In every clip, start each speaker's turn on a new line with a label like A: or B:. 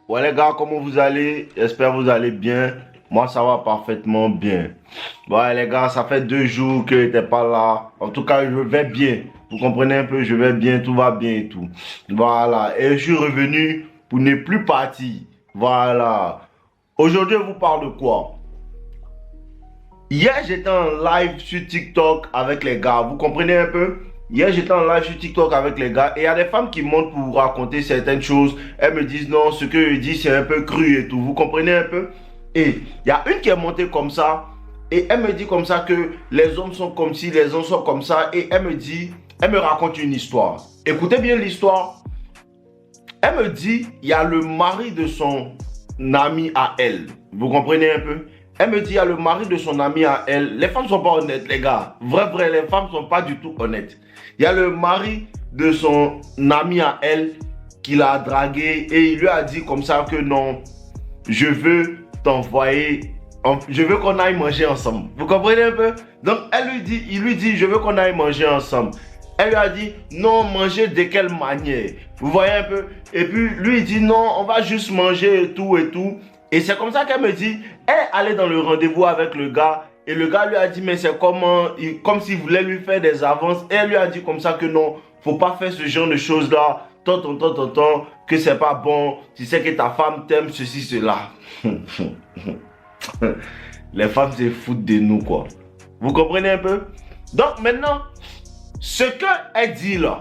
A: Ouais les gars, comment vous allez? J'espère que vous allez bien. Moi ça va parfaitement bien. Ouais les gars, ça fait 2 jours que j'étais pas là. En tout cas, je vais bien. Vous comprenez un peu, je vais bien, tout va bien et tout. Voilà. Et je suis revenu pour ne plus partir. Voilà. Aujourd'hui, je vous parle de quoi? Hier, j'étais en live sur TikTok avec les gars. Vous comprenez un peu? Hier, j'étais en live sur TikTok avec les gars. Et il y a des femmes qui montent pour vous raconter certaines choses. Elles me disent non, ce que je dis, c'est un peu cru et tout. Vous comprenez un peu? Et il y a une qui est montée comme ça. Et elle me dit comme ça que les hommes sont comme ci, les hommes sont comme ça. Et elle me dit, elle me raconte une histoire. Écoutez bien l'histoire. Elle me dit, il y a le mari de son ami à elle. Vous comprenez un peu? Elle me dit, il y a le mari de son ami à elle. Les femmes ne sont pas honnêtes, les gars. Vrai, les femmes ne sont pas du tout honnêtes. Il y a le mari de son ami à elle qui l'a dragué et il lui a dit comme ça que non, je veux t'envoyer, je veux qu'on aille manger ensemble. Vous comprenez un peu? Donc il lui dit, je veux qu'on aille manger ensemble. Elle lui a dit, non, manger de quelle manière? Vous voyez un peu? Et puis, lui, il dit, non, on va juste manger et tout et tout. Et c'est comme ça qu'elle me dit, elle allait dans le rendez-vous avec le gars. Et le gars lui a dit, mais c'est comment, comme s'il voulait lui faire des avances. Et elle lui a dit comme ça que non, faut pas faire ce genre de choses-là. Tant, que c'est pas bon. Tu sais que ta femme t'aime, ceci, cela. Les femmes se foutent de nous, quoi. Vous comprenez un peu? Donc maintenant, ce qu'elle dit là,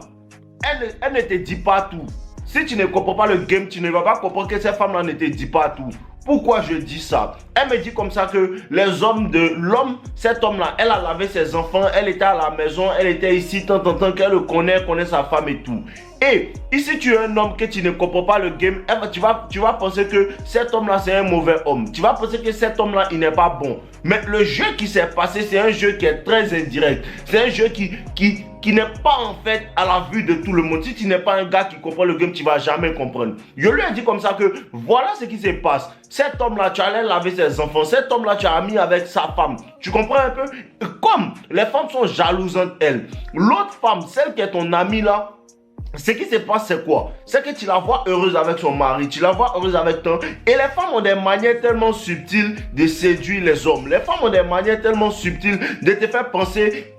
A: elle ne te dit pas tout. Si tu ne comprends pas le game, tu ne vas pas comprendre que cette femme-là ne te dit pas tout. Pourquoi je dis ça? Elle me dit comme ça que les hommes de l'homme, cet homme-là, elle a lavé ses enfants, elle était à la maison, elle était ici, tant qu'elle le connaît sa femme et tout. Et ici tu es un homme que tu ne comprends pas le game, tu vas penser que cet homme-là c'est un mauvais homme. Tu vas penser que cet homme-là il n'est pas bon. Mais le jeu qui s'est passé, c'est un jeu qui est très indirect. C'est un jeu qui n'est pas en fait à la vue de tout le monde. Si tu n'es pas un gars qui comprend le game, tu ne vas jamais comprendre. Je lui ai dit comme ça que voilà ce qui se passe. Cet homme-là, tu allais laver ses enfants. Cet homme-là, tu as mis avec sa femme. Tu comprends un peu? Comme les femmes sont jalouses entre elles. L'autre femme, celle qui est ton amie là, ce qui se passe, c'est quoi? C'est que tu la vois heureuse avec son mari, tu la vois heureuse avec toi. Et les femmes ont des manières tellement subtiles de séduire les hommes. Les femmes ont des manières tellement subtiles de te faire penser,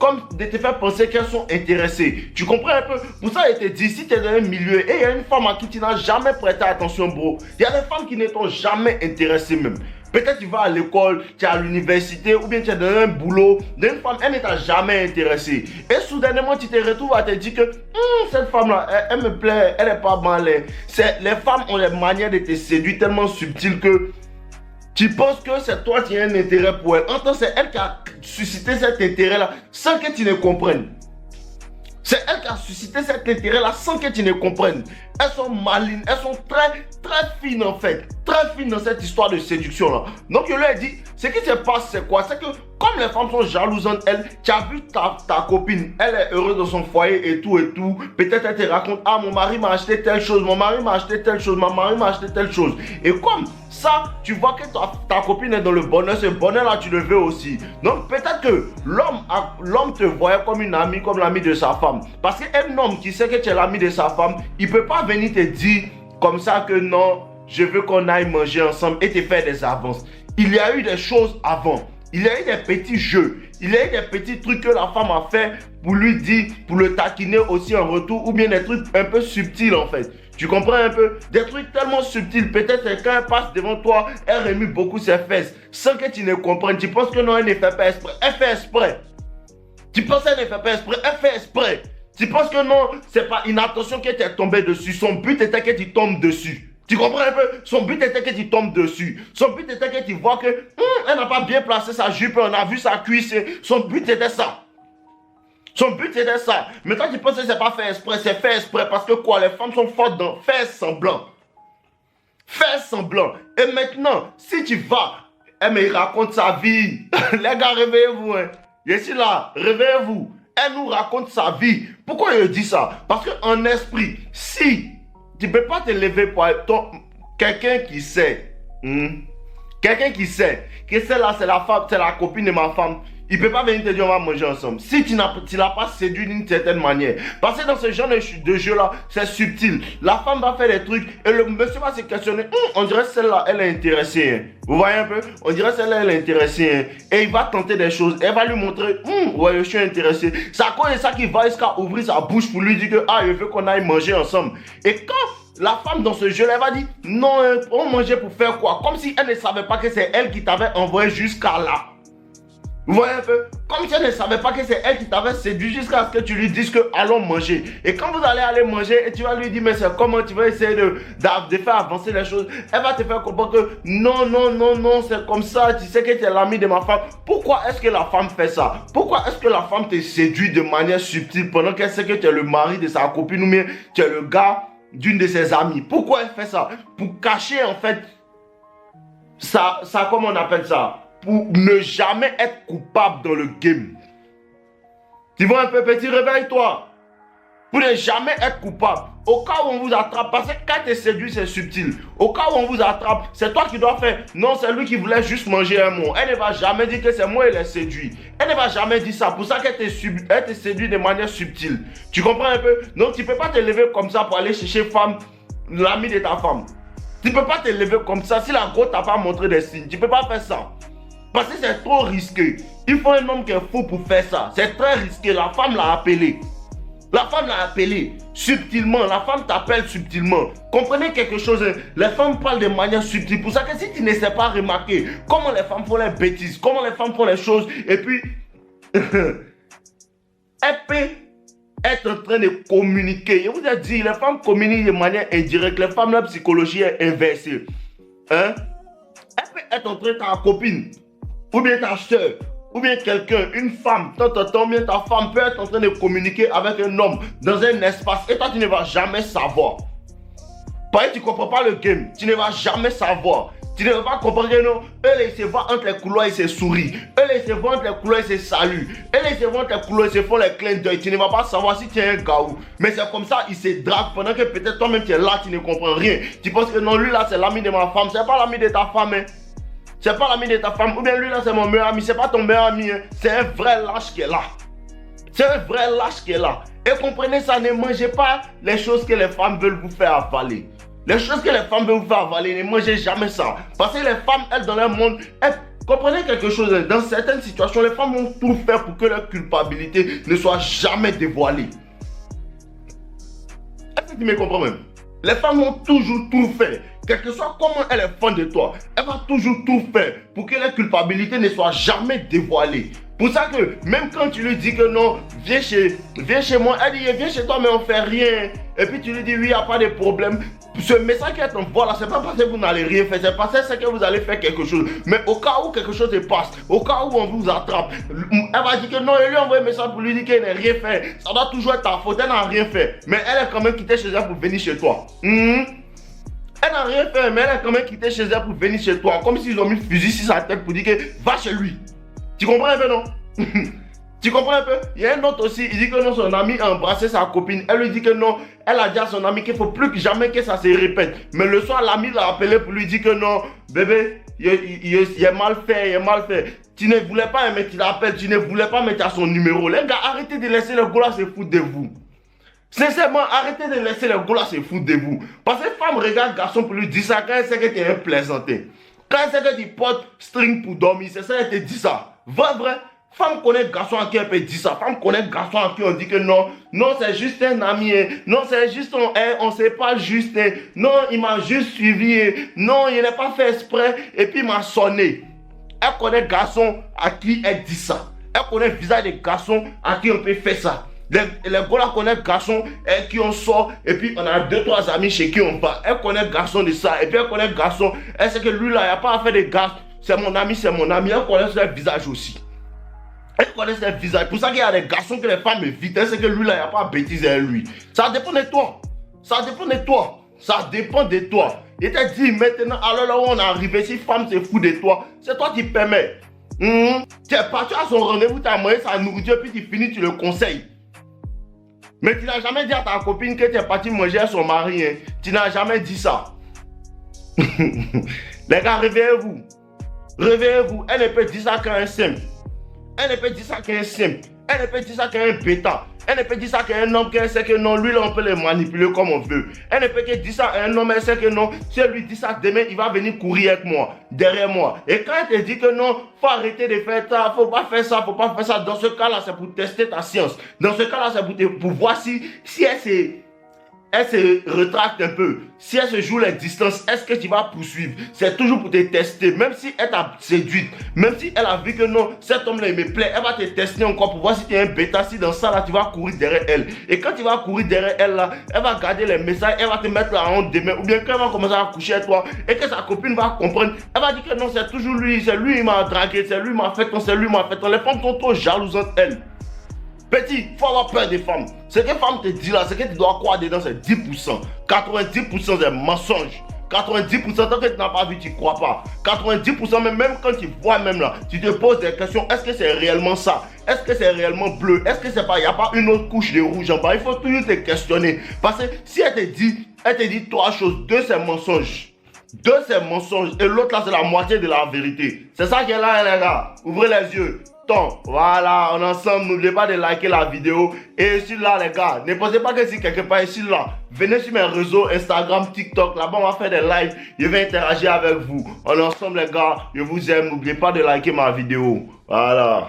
A: qu'elles sont intéressées. Tu comprends un peu? Pour ça, je te dis, si tu es dans un milieu et il y a une femme à qui tu n'as jamais prêté attention, bro, il y a des femmes qui ne t'ont jamais intéressé même. Peut-être tu vas à l'école, tu es à l'université ou bien tu es dans un boulot d'une femme, elle ne t'a jamais intéressé. Et soudainement, tu te retrouves à te dire que cette femme-là, elle me plaît, elle n'est pas mal. Les femmes ont des manières de te séduire tellement subtiles que tu penses que c'est toi qui as un intérêt pour elle. En tant que c'est elle qui a suscité cet intérêt-là sans que tu ne comprennes. C'est elle qui a suscité cet intérêt-là sans que tu ne comprennes. Elles sont malines, elles sont très fines en fait. Très fines dans cette histoire de séduction-là. Donc je lui ai dit, ce qui se passe c'est quoi? C'est que comme les femmes sont jalouses entre elles, tu as vu ta copine, elle est heureuse dans son foyer et tout. Peut-être elle te raconte, ah mon mari m'a acheté telle chose, mon mari m'a acheté telle chose, ma mari m'a acheté telle chose. Et comme ça, tu vois que ta copine est dans le bonheur, ce bonheur-là, tu le veux aussi. Donc peut-être que l'homme te voyait comme une amie, comme l'ami de sa femme. Parce qu'un homme qui sait que tu es l'ami de sa femme, il ne peut pas venir te dire comme ça que non, je veux qu'on aille manger ensemble et te faire des avances. Il y a eu des choses avant. Il y a eu des petits jeux. Il y a eu des petits trucs que la femme a fait pour lui dire, pour le taquiner aussi en retour, ou bien des trucs un peu subtils en fait. Tu comprends un peu? Des trucs tellement subtils. Peut-être que quand elle passe devant toi, elle remue beaucoup ses fesses sans que tu ne comprennes. Tu penses que non, elle ne fait pas exprès. Elle fait exprès. Tu penses qu'elle ne fait pas exprès. Elle fait exprès. Tu penses que non, c'est pas une attention qui t'est tombée dessus. Son but était que tu tombes dessus. Tu comprends un peu? Son but était que tu tombes dessus. Son but était que tu vois que elle n'a pas bien placé sa jupe, on a vu sa cuisse. Son but était ça. Son but c'était ça. Mais toi tu penses que c'est pas fait exprès, c'est fait exprès parce que quoi? Les femmes sont fortes dans faire semblant. Faire semblant. Et maintenant, si tu vas, elle me raconte sa vie. Les gars, réveillez-vous. Hein. Je suis là, réveillez-vous. Elle nous raconte sa vie. Pourquoi je dis ça? Parce qu'en esprit, si tu ne peux pas te lever pour quelqu'un qui sait, quelqu'un qui sait que celle-là c'est la femme, c'est la copine de ma femme, il ne peut pas venir te dire on va manger ensemble. Si tu l'as pas séduit d'une certaine manière. Parce que dans ce genre de jeu-là, c'est subtil. La femme va faire des trucs et le monsieur va se questionner. On dirait celle-là, elle est intéressée. Hein. Vous voyez un peu? On dirait celle-là, elle est intéressée. Hein. Et il va tenter des choses. Elle va lui montrer, ouais, je suis intéressé. C'est à cause de ça qu'il va jusqu'à ouvrir sa bouche pour lui dire que, je veux qu'on aille manger ensemble. Et quand la femme dans ce jeu-là, elle va dire, non, on mangeait pour faire quoi? Comme si elle ne savait pas que c'est elle qui t'avait envoyé jusqu'à là. Vous voyez un peu? Comme si elle ne savait pas que c'est elle qui t'avait séduit jusqu'à ce que tu lui dises que allons manger. Et quand vous allez aller manger, et tu vas lui dire, mais c'est comment tu vas essayer de faire avancer les choses. Elle va te faire comprendre que non, c'est comme ça. Tu sais que tu es l'ami de ma femme. Pourquoi est-ce que la femme fait ça? Pourquoi est-ce que la femme te séduit de manière subtile pendant qu'elle sait que tu es le mari de sa copine ou bien tu es le gars d'une de ses amies? Pourquoi elle fait ça? Pour cacher en fait ça comment on appelle ça? Pour ne jamais être coupable dans le game. Tu vois un peu, petit, réveille-toi. Pour ne jamais être coupable. Au cas où on vous attrape, parce que quand tu es séduit, c'est subtil. Au cas où on vous attrape, c'est toi qui dois faire. Non, c'est lui qui voulait juste manger un mot. Elle ne va jamais dire que c'est moi qui l'ai séduit. Elle ne va jamais dire ça. Pour ça qu'elle te séduit de manière subtile. Tu comprends un peu? Donc tu ne peux pas te lever comme ça pour aller chercher femme, l'ami de ta femme. Tu ne peux pas te lever comme ça si la go t'a pas montré des signes. Tu ne peux pas faire ça. Parce que c'est trop risqué. Il faut un homme qui est fou pour faire ça. C'est très risqué. La femme l'a appelé. La femme l'a appelé subtilement. La femme t'appelle subtilement. Comprenez quelque chose. Les femmes parlent de manière subtile. Pour ça que si tu ne sais pas remarquer comment les femmes font les bêtises, comment les femmes font les choses, et puis elle peut être en train de communiquer. Je vous ai dit, les femmes communiquent de manière indirecte. Les femmes, leur psychologie est inversée. Hein? Elle peut être en train de ta copine, ou bien ta soeur, ou bien quelqu'un, une femme, bien ta femme peut être en train de communiquer avec un homme dans un espace et toi tu ne vas jamais savoir. Parce que tu ne comprends pas le game, tu ne vas jamais savoir. Tu ne vas pas comprendre que non, eux ils se voient entre les couloirs, ils se sourient. Eux ils se voient entre les couloirs, ils se saluent. Eux ils se voient entre les couloirs, ils se font les clins d'œil. Tu ne vas pas savoir si tu es un gars ou. Mais c'est comme ça, ils se draguent pendant que peut-être toi-même tu es là, tu ne comprends rien. Tu penses que non, lui là c'est l'ami de ma femme, c'est pas l'ami de ta femme. Hein. C'est pas l'ami de ta femme, ou bien lui là c'est mon meilleur ami, c'est pas ton meilleur ami, hein. C'est un vrai lâche qui est là. C'est un vrai lâche qui est là. Et comprenez ça, ne mangez pas les choses que les femmes veulent vous faire avaler. Les choses que les femmes veulent vous faire avaler, ne mangez jamais ça. Parce que les femmes, elles dans leur monde, comprenez quelque chose, dans certaines situations, les femmes vont tout faire pour que leur culpabilité ne soit jamais dévoilée. Est-ce que tu me comprends même? Les femmes vont toujours tout faire. Quel que soit comment elle est fan de toi, elle va toujours tout faire pour que la culpabilité ne soit jamais dévoilée. Pour ça que même quand tu lui dis que non, viens chez moi, elle dit viens chez toi mais on fait rien. Et puis tu lui dis oui, il n'y a pas de problème. Ce message qu'elle t'envoie là, c'est pas parce que vous n'allez rien faire, c'est parce que que vous allez faire quelque chose. Mais au cas où quelque chose se passe, au cas où on vous attrape, elle va dire que non, elle lui envoie un message pour lui dire qu'elle n'a rien fait. Ça doit toujours être ta faute, elle n'a rien fait. Mais elle est quand même quittée chez elle pour venir chez toi. Elle n'a rien fait, mais elle a quand même quitté chez elle pour venir chez toi. Comme s'ils ont mis le fusil sur sa tête pour dire que va chez lui. Tu comprends un peu, non? Tu comprends un peu? Il y a un autre aussi, il dit que non, son ami a embrassé sa copine. Elle lui dit que non, elle a dit à son ami qu'il ne faut plus que jamais que ça se répète. Mais le soir, l'ami l'a appelé pour lui dire que non, bébé, il est mal fait, il est mal fait. Tu ne voulais pas, mais tu l'appelles, tu ne voulais pas mettre à son numéro. Les gars, arrêtez de laisser le gars se foutre de vous. Sincèrement, arrêtez de laisser les gars se foutre de vous. Parce que femme regarde garçon pour lui dire ça quand elle sait que tu es un plaisantin. Quand elle sait que tu portes string pour dormir, c'est ça, elle te dit ça. Vrai. Femme connaît garçon à qui elle peut dire ça. Femme connaît garçon à qui on dit que non, c'est juste un ami. Non, c'est juste on sait pas juste. Non, il m'a juste suivi. Non, il n'a pas fait exprès. Et puis il m'a sonné. Elle connaît garçon à qui elle dit ça. Elle connaît le visage des garçons à qui on peut faire ça. Les gars là connaissent garçons avec qui on sort et puis on a 2-3 amis chez qui on part. Elle connaît garçon de ça et puis elle connaît garçon. Elle sait que lui là, il n'y a pas à faire de gars. C'est mon ami, c'est mon ami. Elle connaît son visage aussi. Elle connaît son visage. Pour ça qu'il y a des garçons que les femmes évitent. Elle sait que lui là, il n'y a pas à bêtiser avec lui. Ça dépend de toi. Ça dépend de toi. Ça dépend de toi. Et t'a dit maintenant, alors là où on est arrivé, si femme se fout de toi, c'est toi qui permets. Tu es parti à son rendez-vous, tu as mangé sa nourriture, puis tu finis, tu le conseilles. Mais tu n'as jamais dit à ta copine que tu es parti manger à son mari. Hein. Tu n'as jamais dit ça. Les gars, réveillez-vous. Réveillez-vous. Elle ne peut dire ça qu'un simple. Elle ne peut dire ça qu'un simple. Elle ne peut dire ça qu'un bêta. Elle ne peut dire ça qu'à un homme qu'elle sait que non, lui là on peut le manipuler comme on veut. Elle ne peut que dire ça à un homme, elle sait que non, si elle lui dit ça demain, il va venir courir avec moi, derrière moi. Et quand elle te dit que non, faut arrêter de faire ça, faut pas faire ça, faut pas faire ça, dans ce cas-là, c'est pour tester ta science. Dans ce cas-là, c'est pour voir si elle se retracte un peu. Si elle se joue les distances, est-ce que tu vas poursuivre? C'est toujours pour te tester. Même si elle t'a séduite, même si elle a vu que non, cet homme-là, il me plaît, elle va te tester encore pour voir si tu es un bêta, si dans ça, là, tu vas courir derrière elle. Et quand tu vas courir derrière elle, là, elle va garder les messages, elle va te mettre la honte demain. Ou bien quand elle va commencer à coucher avec toi et que sa copine va comprendre, elle va dire que non, c'est toujours lui, il m'a dragué, c'est lui, il m'a fait ton, c'est lui, il m'a fait ton. Les femmes sont trop jalousantes, elles. Petit, il faut avoir peur des femmes. Ce que les femmes te disent là, ce que tu dois croire dedans, c'est 10%. 90% c'est mensonge. 90% tant que tu n'as pas vu, tu ne crois pas. 90% même quand tu vois même là, tu te poses des questions. Est-ce que c'est réellement ça? Est-ce que c'est réellement bleu? Est-ce que c'est pas, il n'y a pas une autre couche de rouge en bas? Il faut toujours te questionner. Parce que si elle te dit trois choses, deux c'est mensonge. Deux c'est mensonge et l'autre là c'est la moitié de la vérité. C'est ça qui est là les gars. Ouvrez les yeux. Voilà, on est ensemble, n'oubliez pas de liker la vidéo. Et ici là les gars, ne pensez pas que si quelque part ici là, venez sur mes réseaux Instagram, TikTok, là-bas on va faire des lives, je vais interagir avec vous. On est ensemble les gars, je vous aime, n'oubliez pas de liker ma vidéo. Voilà.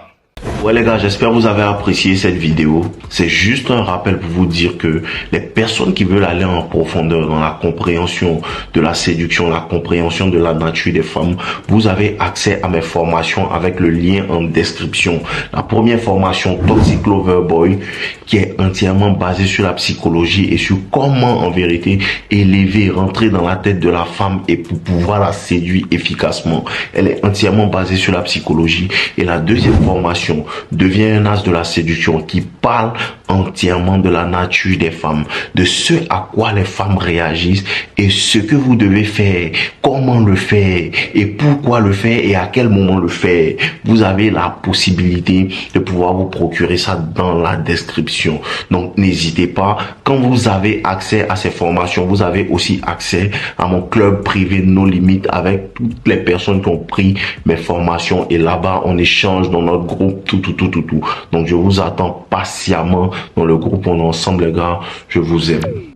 A: Ouais les gars, j'espère que vous avez apprécié cette vidéo. C'est juste un rappel pour vous dire que les personnes qui veulent aller en profondeur dans la compréhension de la séduction, la compréhension de la nature des femmes, vous avez accès à mes formations avec le lien en description. La première formation, Toxic Lover Boy, qui est entièrement basée sur la psychologie et sur comment en vérité élever, rentrer dans la tête de la femme et pour pouvoir la séduire efficacement. Elle est entièrement basée sur la psychologie. Et la deuxième formation devient un as de la séduction qui parle entièrement de la nature des femmes, de ce à quoi les femmes réagissent et ce que vous devez faire, comment le faire et pourquoi le faire et à quel moment le faire. Vous avez la possibilité de pouvoir vous procurer ça dans la description. Donc n'hésitez pas, quand vous avez accès à ces formations, vous avez aussi accès à mon club privé No Limites avec toutes les personnes qui ont pris mes formations et là-bas on échange dans notre groupe tout. Donc je vous attends patiemment dans le groupe, on est ensemble les gars, je vous aime.